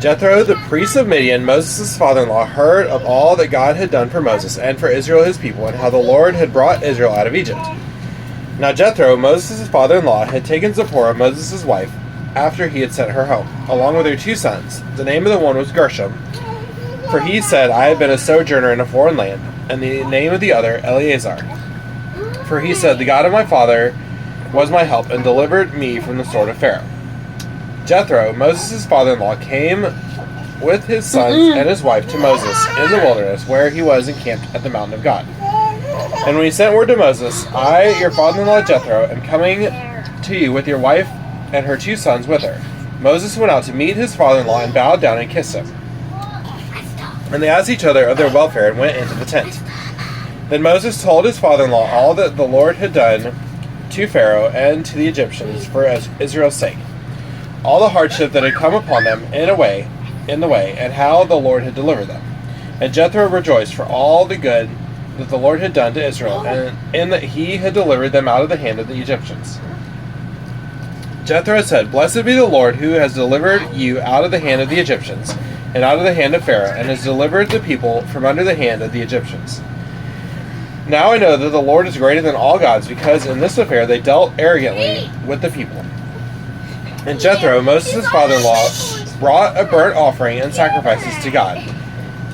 Jethro, the priest of Midian, Moses' father-in-law, heard of all that God had done for Moses and for Israel his people, and how the Lord had brought Israel out of Egypt. Now Jethro, Moses' father-in-law, had taken Zipporah, Moses' wife, after he had sent her home, along with her 2 sons. The name of the one was Gershom, for he said, I had been a sojourner in a foreign land, and the name of the other, Eleazar. For he said, the God of my father was my help, and delivered me from the sword of Pharaoh. Jethro, Moses' father-in-law, came with his sons and his wife to Moses in the wilderness, where he was encamped at the mountain of God. And when he sent word to Moses, I, your father-in-law Jethro, am coming to you with your wife and her 2 sons with her. Moses went out to meet his father-in-law and bowed down and kissed him. And they asked each other of their welfare and went into the tent. Then Moses told his father-in-law all that the Lord had done to Pharaoh and to the Egyptians for Israel's sake, all the hardship that had come upon them in the way, and how the Lord had delivered them. And Jethro rejoiced for all the good that the Lord had done to Israel, and in that he had delivered them out of the hand of the Egyptians. Jethro said, Blessed be the Lord, who has delivered you out of the hand of the Egyptians, and out of the hand of Pharaoh, and has delivered the people from under the hand of the Egyptians. Now I know that the Lord is greater than all gods, because in this affair they dealt arrogantly with the people. And Jethro, Moses' father-in-law, brought a burnt offering and sacrifices to God.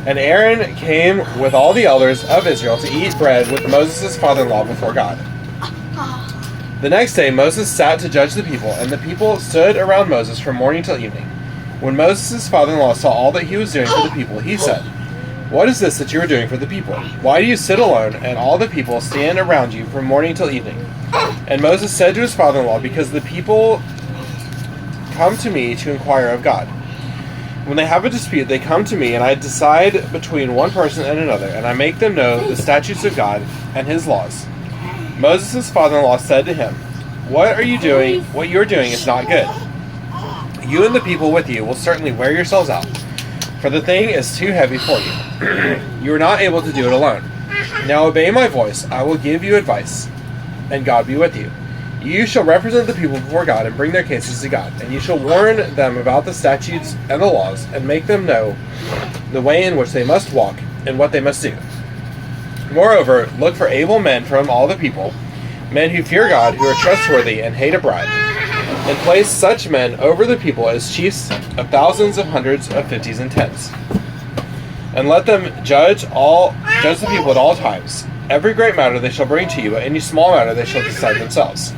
And Aaron came with all the elders of Israel to eat bread with Moses' father-in-law before God. The next day Moses sat to judge the people, and the people stood around Moses from morning till evening. When Moses' father-in-law saw all that he was doing for the people, he said, What is this that you are doing for the people? Why do you sit alone, and all the people stand around you from morning till evening? And Moses said to his father-in-law, Because the people come to me to inquire of God. When they have a dispute, they come to me, and I decide between one person and another, and I make them know the statutes of God and his laws. Moses' father-in-law said to him, What are you doing? What you are doing is not good. You and the people with you will certainly wear yourselves out, for the thing is too heavy for you. You are not able to do it alone. Now obey my voice. I will give you advice, and God be with you. You shall represent the people before God and bring their cases to God, and you shall warn them about the statutes and the laws, and make them know the way in which they must walk and what they must do. Moreover, look for able men from all the people, men who fear God, who are trustworthy and hate a bribe, and place such men over the people as chiefs of thousands, of hundreds, of 50s, and 10s. And let them judge the people at all times. Every great matter they shall bring to you, but any small matter they shall decide themselves.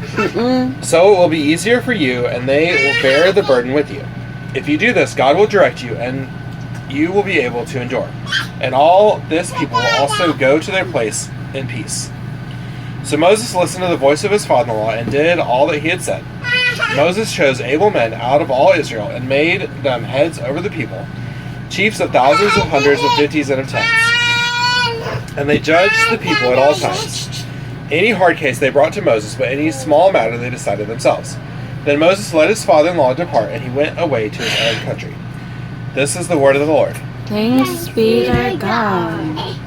So it will be easier for you, and they will bear the burden with you. If you do this, God will direct you, and you will be able to endure. And all this people will also go to their place in peace. So Moses listened to the voice of his father-in-law and did all that he had said. Moses chose able men out of all Israel and made them heads over the people, chiefs of thousands, of hundreds, of 50s, and of 10s. And they judged the people at all times. Any hard case they brought to Moses, but any small matter they decided themselves. Then Moses let his father-in-law depart, and he went away to his own country. This is the word of the Lord. Thanks be to God.